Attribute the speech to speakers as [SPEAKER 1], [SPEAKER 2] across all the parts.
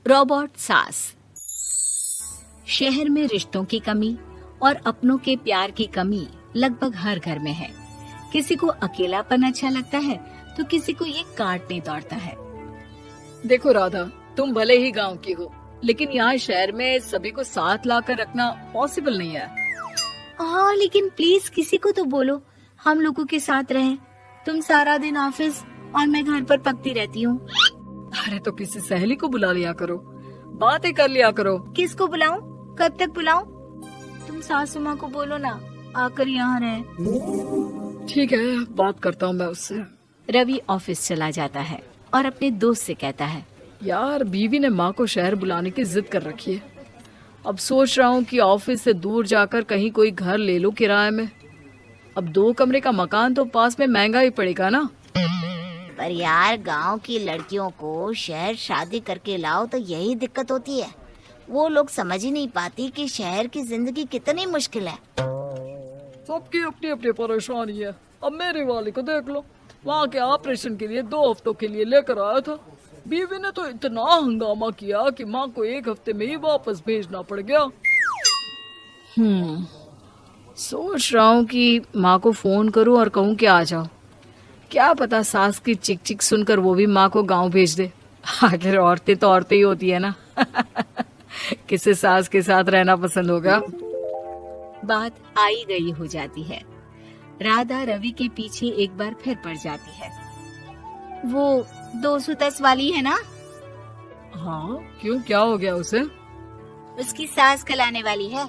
[SPEAKER 1] Robot सास। शहर में रिश्तों की कमी और अपनों के प्यार की कमी लगभग हर घर में है। किसी को अकेलापन अच्छा लगता है तो किसी को ये काटने दौड़ता है।
[SPEAKER 2] देखो राधा, तुम भले ही गांव की हो, लेकिन यहाँ शहर में सभी को साथ लाकर रखना पॉसिबल नहीं है।
[SPEAKER 1] हाँ, लेकिन प्लीज किसी को तो बोलो हम लोगों के साथ रहें। तुम सारा दिन ऑफिस और मैं घर पर पकती रहती हूँ।
[SPEAKER 2] अरे तो किसी सहेली को बुला लिया करो, बातें कर लिया करो।
[SPEAKER 1] किसको बुलाऊं? कब तक बुलाऊं? तुम सासू माँ को बोलो ना आकर यहाँ रहे।
[SPEAKER 2] ठीक है, बात करता हूँ मैं उससे।
[SPEAKER 1] रवि ऑफिस चला जाता है और अपने दोस्त से कहता है,
[SPEAKER 2] यार बीवी ने माँ को शहर बुलाने की जिद कर रखी है। अब सोच रहा हूँ कि ऑफिस से दूर जाकर कहीं कोई घर ले लो किराए में। अब 2 कमरे का मकान तो पास में महंगा ही पड़ेगा ना।
[SPEAKER 3] पर यार गांव की लड़कियों को शहर शादी करके लाओ तो यही दिक्कत होती है। वो लोग समझ ही नहीं पाती कि शहर की जिंदगी कितनी मुश्किल है।
[SPEAKER 2] सबकी अपनी अपनी परेशानी है। अब मेरी वाली को देख लो, वहाँ के ऑपरेशन के लिए 2 हफ्तों के लिए लेकर आया था। बीवी ने तो इतना हंगामा किया कि माँ को 1 हफ्ते में ही वापस भेजना पड़ गया। सोच रहा हूँ कि माँ को फोन करूँ और कहूँ कि आ जाओ। क्या पता सास की चिक चिक सुनकर वो भी माँ को गांव भेज दे। आखिर औरतें तो औरतें ही होती है ना। किसे सास के साथ रहना पसंद होगा।
[SPEAKER 1] बात आई गई हो जाती है। राधा रवि के पीछे एक बार फिर पड़ जाती है। वो 210 वाली है ना?
[SPEAKER 2] हाँ, क्यों, क्या हो गया उसे?
[SPEAKER 1] उसकी सास कलाने वाली है।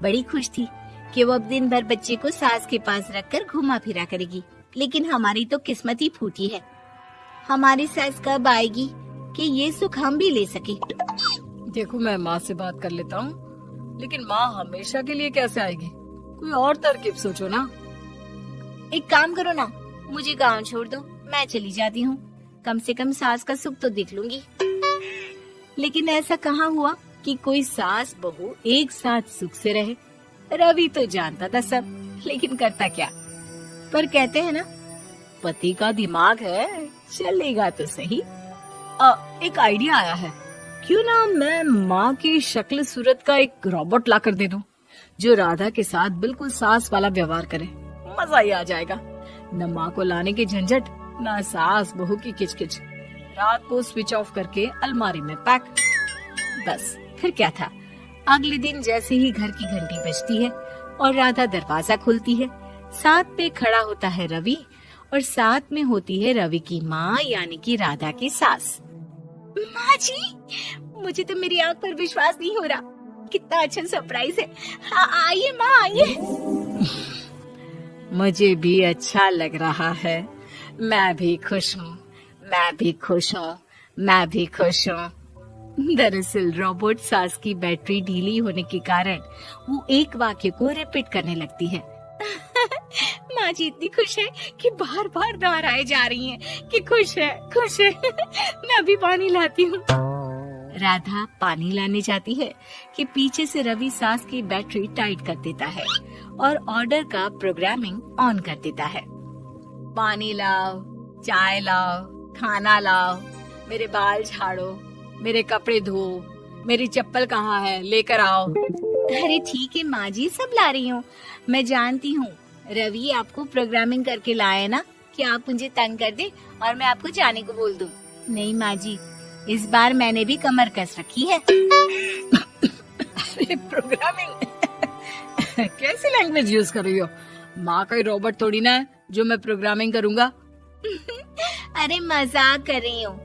[SPEAKER 1] बड़ी खुश थी कि वो अब दिन भर बच्चे को सास के पास रखकर घुमा फिरा करेगी। लेकिन हमारी तो किस्मत ही फूटी है। हमारी सास कब आएगी कि ये सुख हम भी ले सके।
[SPEAKER 2] देखो, मैं माँ से बात कर लेता हूँ, लेकिन माँ हमेशा के लिए कैसे आएगी? कोई और तरकीब सोचो ना।
[SPEAKER 1] एक काम करो ना, मुझे गांव छोड़ दो, मैं चली जाती हूँ। कम से कम सास का सुख तो देख लूंगी। लेकिन ऐसा कहाँ हुआ कि कोई सास बहू एक साथ सुख से रहे। रवि तो जानता था सब, लेकिन करता क्या। पर कहते हैं ना, पति का दिमाग है, चलेगा तो सही।
[SPEAKER 2] एक आइडिया आया है। क्यों ना मैं माँ की शक्ल सूरत का एक रोबोट ला कर दे दूं, जो राधा के साथ बिल्कुल सास वाला व्यवहार करे। मजा ही आ जाएगा। न माँ को लाने की झंझट, न सास बहू की किचकिच। रात को स्विच ऑफ करके अलमारी में पैक। बस फिर क्या था।
[SPEAKER 1] अगले दिन जैसे ही घर की घंटी बजती है और राधा दरवाजा खोलती है, साथ पे खड़ा होता है रवि और साथ में होती है रवि की माँ यानी कि राधा की सास। माँ जी, मुझे तो मेरी आंख पर विश्वास नहीं हो रहा। कितना अच्छा सरप्राइज है। आइए माँ, आइए।
[SPEAKER 2] मुझे भी अच्छा लग रहा है। मैं भी खुश हूँ, मैं भी खुश हूँ, मैं भी खुश हूँ।
[SPEAKER 1] दरअसल रोबोट सास की बैटरी ढीली होने के कारण वो एक वाक्य को रिपीट करने लगती है। माँ जी इतनी खुश है कि बार बार दोहराए जा रही हैं कि खुश है, खुश है। मैं अभी पानी लाती हूँ। राधा पानी लाने जाती है कि पीछे से रवि सास की बैटरी टाइट कर देता है और ऑर्डर का प्रोग्रामिंग ऑन कर देता है। पानी लाओ, चाय लाओ, खाना लाओ, मेरे बाल झाड़ो, मेरे कपड़े धो, मेरी चप्पल कहाँ है, लेकर आओ। अरे ठीक है माँ जी, सब ला रही हूँ। मैं जानती हूँ रवि आपको प्रोग्रामिंग करके लाए ना कि आप मुझे तंग कर दे और मैं आपको जाने को बोल दूँ। नहीं माँ जी, इस बार मैंने भी कमर कस रखी है।
[SPEAKER 2] प्रोग्रामिंग कैसी लैंग्वेज यूज कर रही हो? माँ का रोबोट थोड़ी ना है जो मैं प्रोग्रामिंग करूँगा।
[SPEAKER 1] अरे मजाक कर रही हूँ।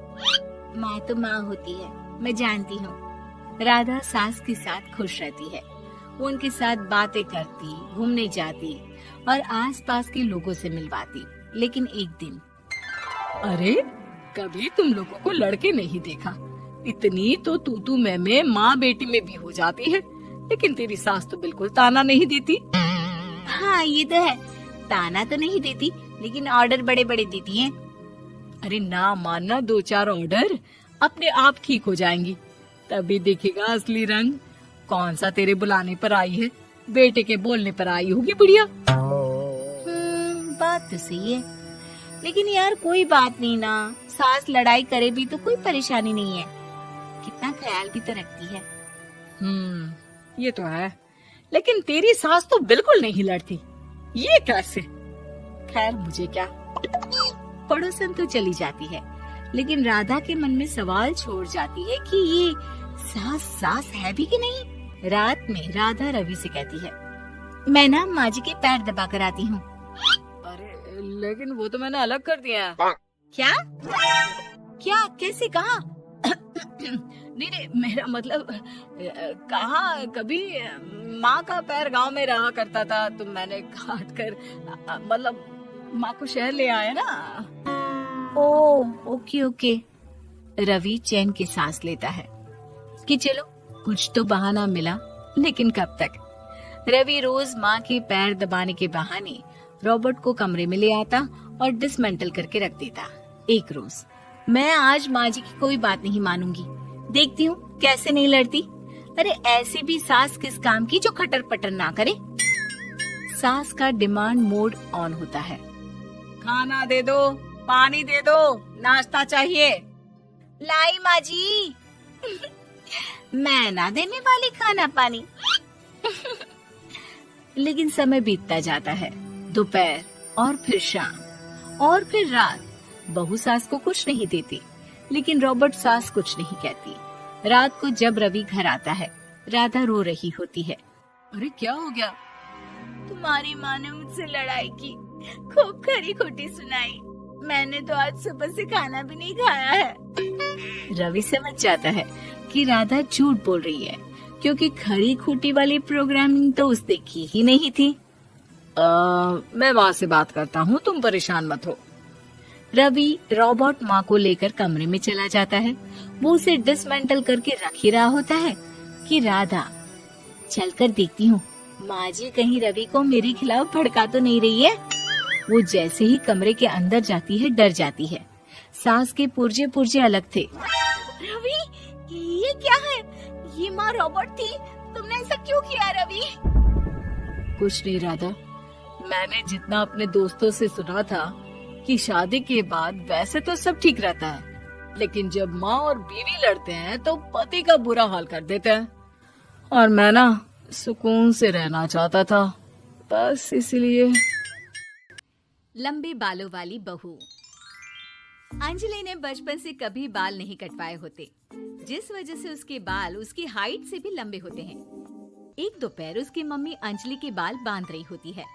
[SPEAKER 1] माँ तो माँ होती है, मैं जानती हूँ। राधा सास के साथ खुश रहती है। वो उनके साथ बातें करती, घूमने जाती और आसपास के लोगों से मिलवाती। लेकिन एक दिन,
[SPEAKER 2] अरे कभी तुम लोगों को लड़के नहीं देखा। इतनी तो तू मैं माँ बेटी में भी हो जाती है, लेकिन तेरी सास तो बिल्कुल ताना नहीं देती।
[SPEAKER 1] हाँ ये तो है, ताना तो नहीं देती लेकिन ऑर्डर बड़े बड़े देती है।
[SPEAKER 2] अरे ना मानना, 2-4 ऑर्डर अपने आप ठीक हो जाएंगी। तभी देखेगा असली रंग। कौन सा तेरे बुलाने पर आई है, बेटे के बोलने पर आई होगी बुढ़िया।
[SPEAKER 1] बात तो सही है, लेकिन यार कोई बात नहीं ना, सास लड़ाई करे भी तो कोई परेशानी नहीं है। कितना ख्याल भी तो रखती है।
[SPEAKER 2] ये तो है, लेकिन तेरी सास तो बिल्कुल नहीं लड़ती, ये कैसे? खैर मुझे क्या।
[SPEAKER 1] पड़ोसन तो चली जाती है, लेकिन राधा के मन में सवाल छोड़ जाती है कि ये सास है भी कि नहीं। रात में राधा रवि से कहती है, मैं ना माँ जी के पैर दबा कर आती हूँ।
[SPEAKER 2] अरे लेकिन वो तो मैंने अलग कर दिया है।
[SPEAKER 1] क्या क्या कैसे कहा?
[SPEAKER 2] नहीं, मेरा मतलब कहा कभी माँ का पैर गांव में रहा करता था, तो मैंने काट कर मतलब माँ को शहर ले आया ना।
[SPEAKER 1] Okay okay. रवि चैन की सांस लेता है कि चलो कुछ तो बहाना मिला, लेकिन कब तक। रवि रोज माँ के पैर दबाने के बहाने रॉबर्ट को कमरे में ले आता और डिसमेंटल करके रख देता। एक रोज, मैं आज माँ जी की कोई बात नहीं मानूंगी, देखती हूँ कैसे नहीं लड़ती। अरे ऐसी भी सास किस काम की जो खटर पटर ना करे। सास का डिमांड मोड ऑन होता है।
[SPEAKER 2] खाना दे दो, पानी दे दो, नाश्ता चाहिए।
[SPEAKER 1] लाई माँ जी। मैं ना देने वाली खाना पानी। लेकिन समय बीतता जाता है, दोपहर और फिर शाम और फिर रात। बहू सास को कुछ नहीं देती, लेकिन रॉबर्ट सास कुछ नहीं कहती। रात को जब रवि घर आता है, राधा रो रही होती है।
[SPEAKER 2] अरे क्या हो गया?
[SPEAKER 1] तुम्हारी माँ ने मुझसे लड़ाई की, खूब खरी खोटी सुनाई। मैंने तो आज सुबह से खाना भी नहीं खाया है। रवि समझ जाता है कि राधा झूठ बोल रही है, क्योंकि खरी खोटी वाली प्रोग्रामिंग तो उसने की ही नहीं थी।
[SPEAKER 2] मैं माँ से बात करता हूँ, तुम परेशान मत हो।
[SPEAKER 1] रवि रॉबर्ट माँ को लेकर कमरे में चला जाता है। वो उसे डिसमेंटल करके रख ही रहा होता है कि राधा, चलकर देखती हूँ माँ जी कहीं रवि को मेरे खिलाफ भड़का तो नहीं रही है। वो जैसे ही कमरे के अंदर जाती है, डर जाती है। सास के पुर्जे पुर्जे अलग थे। रवि, ये क्या है? ये माँ रॉबर्ट थी, तुमने ऐसा क्यों किया रवि?
[SPEAKER 2] कुछ नहीं राधा, मैंने जितना अपने दोस्तों से सुना था कि शादी के बाद वैसे तो सब ठीक रहता है, लेकिन जब माँ और बीवी लड़ते हैं तो पति का बुरा हाल कर देते हैं। और मैं ना सुकून से रहना चाहता था, बस इसलिए।
[SPEAKER 4] लंबे बालों वाली बहू। अंजलि ने बचपन से कभी बाल नहीं कटवाए होते, जिस वजह से उसके बाल उसकी हाइट से भी लंबे होते हैं। एक दोपहर उसकी मम्मी अंजलि के बाल बांध रही होती है।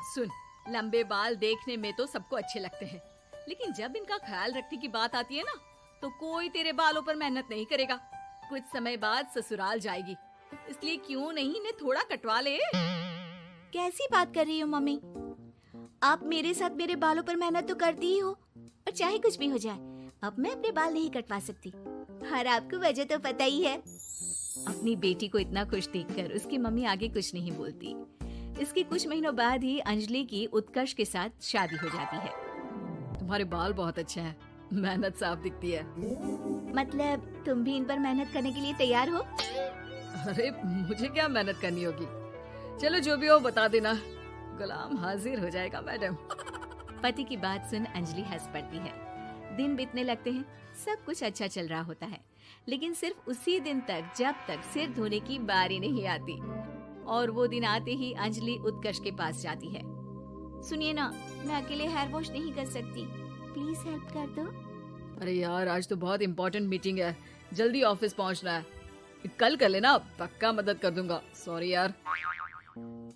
[SPEAKER 5] सुन, लंबे बाल देखने में तो सबको अच्छे लगते हैं, लेकिन जब इनका ख्याल रखने की बात आती है ना, तो कोई तेरे बालों पर मेहनत नहीं करेगा। कुछ समय बाद ससुराल जाएगी, इसलिए क्यों नहीं इन्हें थोड़ा कटवा ले।
[SPEAKER 3] कैसी बात कर रही हो मम्मी? आप मेरे साथ मेरे बालों पर मेहनत तो करती ही हो, और चाहे कुछ भी हो जाए, अब मैं अपने बाल नहीं कटवा सकती। और आपको वजह तो पता ही है।
[SPEAKER 4] अपनी बेटी को इतना खुश देखकर उसकी मम्मी आगे कुछ नहीं बोलती। इसके कुछ महीनों बाद ही अंजलि की उत्कर्ष के साथ शादी हो जाती है।
[SPEAKER 5] तुम्हारे बाल बहुत अच्छे हैं, मेहनत साफ दिखती है।
[SPEAKER 3] मतलब तुम भी इन पर मेहनत करने के लिए तैयार हो?
[SPEAKER 5] अरे मुझे क्या मेहनत करनी होगी, चलो जो भी हो बता देना, गुलाम हाजिर हो जाएगा मैडम।
[SPEAKER 4] पति की बात सुन अंजलि हंस पड़ती है। दिन बीतने लगते हैं, सब कुछ अच्छा चल रहा होता है, लेकिन सिर्फ उसी दिन तक जब तक सिर धोने की बारी नहीं आती। और वो दिन आते ही अंजलि उत्कर्ष के पास जाती है।
[SPEAKER 3] सुनिए ना, मैं अकेले हेयर वॉश नहीं कर सकती, प्लीज हेल्प कर दो।
[SPEAKER 5] अरे यार, आज तो बहुत इम्पोर्टेंट मीटिंग है, जल्दी ऑफिस पहुंचना है। कल कर लेना, पक्का मदद कर दूंगा। सॉरी यार।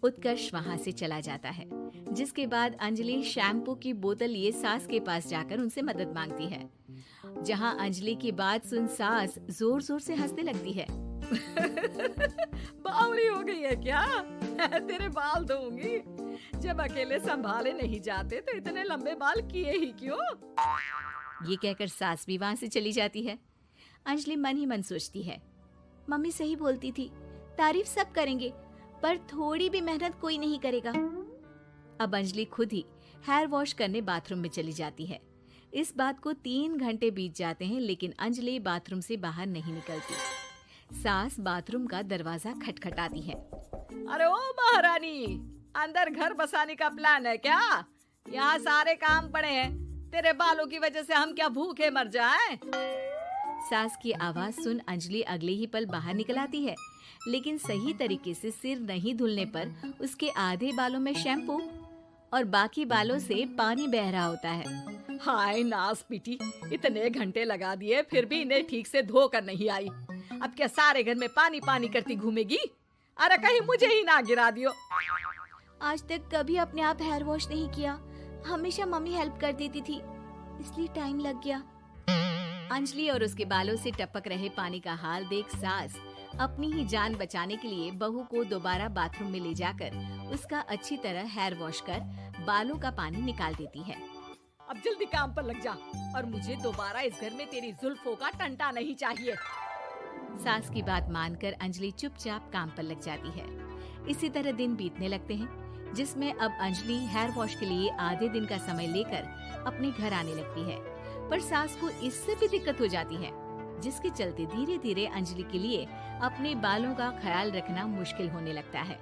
[SPEAKER 4] उत्कर्ष वहाँ से चला जाता है, जिसके बाद अंजलि शैम्पू की बोतल लिए सास के पास जाकर उनसे मदद मांगती है। जहाँ अंजलि की बात सुन सास जोर जोर से हंसने लगती है।
[SPEAKER 5] बावड़ी हो गई है क्या? तेरे बाल धोऊंगी। जब अकेले संभाले नहीं जाते तो इतने लंबे बाल किए ही क्यों?
[SPEAKER 4] ये कहकर सास भी वहाँ से चली जाती है। अंजलि मन ही मन सोचती है,
[SPEAKER 3] मम्मी सही बोलती थी, तारीफ सब करेंगे, पर थोड़ी भी मेहनत कोई नहीं करेगा।
[SPEAKER 4] अब अंजलि खुद ही हेयर वॉश करने बाथरूम में चली जाती है। इस बात को 3 घंटे बीत जाते हैं, लेकिन अंजलि बाथरूम से बाहर नहीं निकलती। सास बाथरूम का दरवाजा खटखटाती है।
[SPEAKER 5] अरे ओ महारानी, अंदर घर बसाने का प्लान है क्या? यहाँ सारे काम पड़े हैं, तेरे बालों की वजह से हम क्या भूखे मर जाएं?
[SPEAKER 4] सास की आवाज सुन अंजलि अगले ही पल बाहर निकल आती है, लेकिन सही तरीके से सिर नहीं धुलने पर उसके आधे बालों में शैम्पू और बाकी बालों से पानी बह रहा होता है।
[SPEAKER 5] हाय नास पीटी, इतने घंटे लगा दिए फिर भी इन्हें ठीक से धो कर नहीं आई। अब क्या सारे घर में पानी पानी करती घूमेगी? अरे कहीं मुझे ही ना गिरा दियो।
[SPEAKER 3] आज तक कभी अपने आप हेयर वॉश नहीं किया, हमेशा मम्मी हेल्प कर देती थी, इसलिए टाइम लग गया।
[SPEAKER 4] अंजलि और उसके बालों से टपक रहे पानी का हाल देख सास अपनी ही जान बचाने के लिए बहू को दोबारा बाथरूम में ले जाकर उसका अच्छी तरह हेयर वॉश कर बालों का पानी निकाल देती है।
[SPEAKER 5] अब जल्दी काम पर लग जा और मुझे दोबारा इस घर में तेरी जुल्फों का टंटा नहीं चाहिए।
[SPEAKER 4] सास की बात मानकर अंजलि चुपचाप काम पर लग जाती है। इसी तरह दिन बीतने लगते हैं, जिसमें अब अंजलि हेयर वॉश के लिए आधे दिन का समय लेकर अपने घर आने लगती है। पर सास को इससे भी दिक्कत हो जाती है, जिसके चलते धीरे धीरे अंजलि के लिए अपने बालों का ख्याल रखना मुश्किल होने लगता है।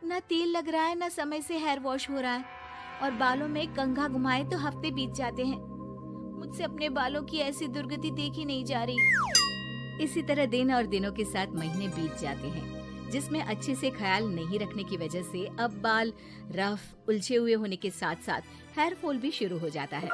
[SPEAKER 3] न तेल लग रहा है, न समय से हेयर वॉश हो रहा है, और बालों में कंघा घुमाए तो हफ्ते बीत जाते हैं। मुझसे अपने बालों की ऐसी दुर्गति देखी नहीं जा रही।
[SPEAKER 4] इसी तरह दिन और दिनों के साथ महीने बीत जाते हैं, जिसमें अच्छे से ख्याल नहीं रखने की वजह से अब बाल रफ उलझे हुए होने के साथ साथ हेयर फॉल भी शुरू हो जाता है।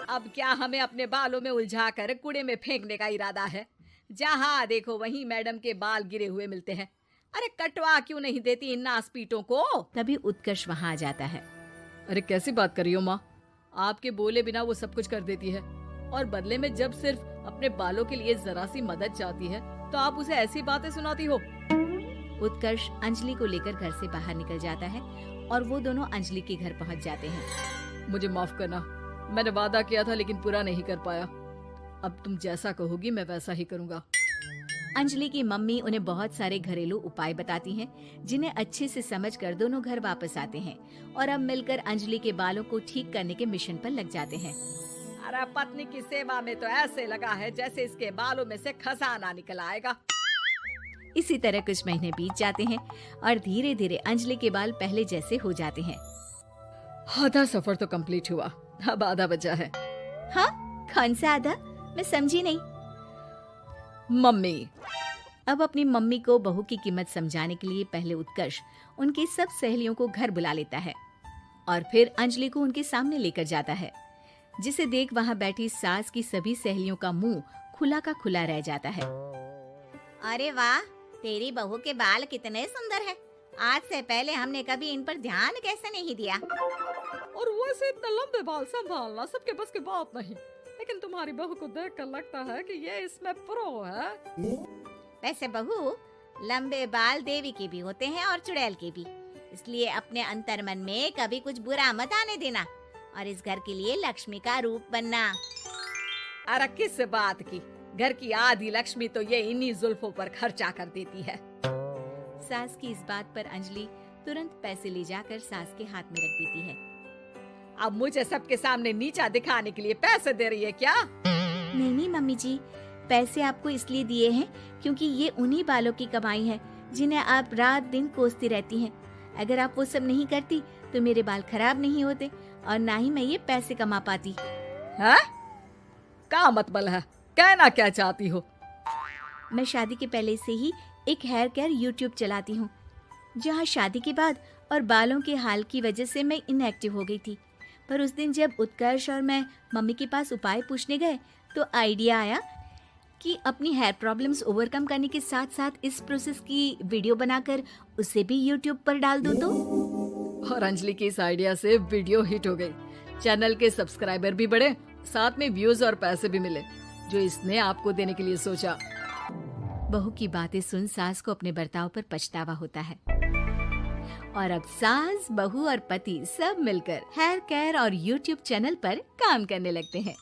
[SPEAKER 5] अब क्या हमें अपने बालों में उलझा कर कूड़े में फेंकने का इरादा है? जहाँ देखो वहीं मैडम के बाल गिरे हुए मिलते हैं। अरे कटवा क्यों नहीं देती इन नासपीटों को?
[SPEAKER 4] तभी उत्कर्ष वहाँ आ जाता है।
[SPEAKER 5] अरे कैसी बात कर रही हो माँ? आपके बोले बिना वो सब कुछ कर देती है, और बदले में जब सिर्फ अपने बालों के लिए जरा सी मदद चाहती है तो आप उसे ऐसी बातें सुनाती हो।
[SPEAKER 4] उत्कर्ष अंजलि को लेकर घर से बाहर निकल जाता है और वो दोनों अंजलि के घर पहुँच जाते हैं।
[SPEAKER 5] मुझे माफ करना, मैंने वादा किया था लेकिन पूरा नहीं कर पाया। अब तुम जैसा कहोगी मैं वैसा ही करूँगा।
[SPEAKER 4] अंजलि की मम्मी उन्हें बहुत सारे घरेलू उपाय बताती हैं, जिन्हें अच्छे से समझकर दोनों घर वापस आते हैं और अब मिलकर अंजलि के बालों को ठीक करने के मिशन पर लग जाते हैं।
[SPEAKER 5] अरे पत्नी की सेवा में तो ऐसे लगा है जैसे इसके बालों में से खजाना निकल आएगा।
[SPEAKER 4] इसी तरह कुछ महीने बीत जाते हैं और धीरे धीरे अंजलि के बाल पहले जैसे हो जाते हैं।
[SPEAKER 5] आधा सफर तो कंप्लीट हुआ, अब आधा बचा है।
[SPEAKER 3] हाँ, कौन सा आधा? मैं समझी नहीं।
[SPEAKER 5] मम्मी।
[SPEAKER 4] अब अपनी मम्मी को बहू की कीमत समझाने के लिए पहले उत्कर्ष उनकी सब सहेलियों को घर बुला लेता है और फिर अंजलि को उनके सामने लेकर जाता है, जिसे देख वहाँ बैठी सास की सभी सहेलियों का मुंह खुला का खुला रह जाता है।
[SPEAKER 3] अरे वाह, तेरी बहू के बाल कितने सुंदर हैं। आज से पहले हमने कभी इन पर ध्यान कैसे नहीं दिया।
[SPEAKER 5] और वैसे इतने लंबे बाल संभालना सबके बस की बात नहीं, लेकिन तुम्हारी बहू को देखकर लगता है कि ये इसमें प्रो है।
[SPEAKER 3] वैसे बहू, लंबे बाल देवी के भी होते हैं और चुड़ैल के भी, इसलिए अपने अंतर्मन में कभी कुछ बुरा मत आने देना और इस घर के लिए लक्ष्मी का रूप बनना।
[SPEAKER 5] अरे किस बात की? घर की आधी लक्ष्मी तो ये इन्हीं जुल्फों पर खर्चा कर देती है।
[SPEAKER 4] सास की इस बात पर अंजलि तुरंत पैसे ले जाकर सास के हाथ में रख देती है।
[SPEAKER 5] अब मुझे सबके सामने नीचा दिखाने के लिए पैसे दे रही है क्या?
[SPEAKER 3] नहीं मम्मी जी, पैसे आपको इसलिए दिए हैं क्योंकि ये उन्हीं बालों की कमाई है जिन्हें आप रात दिन कोसती रहती हैं। अगर आप वो सब नहीं करती तो मेरे बाल खराब नहीं होते और ना ही मैं ये पैसे कमा पाती।
[SPEAKER 5] है? क्या मतलब है? कहना क्या चाहती हो?
[SPEAKER 3] मैं शादी के पहले से ही एक हेयर केयर यूट्यूब चलाती हूँ, जहाँ शादी के बाद और बालों के हाल की वजह से मैं इनएक्टिव हो गई थी। पर उस दिन जब उत्कर्ष और मैं मम्मी के पास उपाय पूछने गए तो आइडिया आया कि अपनी हेयर प्रॉब्लम्स ओवरकम करने के साथ साथ इस प्रोसेस की वीडियो बनाकर उसे भी यूट्यूब पर डाल दूं तो।
[SPEAKER 5] और अंजलि की इस आइडिया से वीडियो हिट हो गई, चैनल के सब्सक्राइबर भी बढ़े, साथ में व्यूज और पैसे भी मिले, जो इसने आपको देने के लिए सोचा।
[SPEAKER 4] बहू की बातें सुन सास को अपने बर्ताव पर पछतावा होता है और अब सास, बहू और पति सब मिलकर हेयर केयर और यूट्यूब चैनल पर काम करने लगते हैं।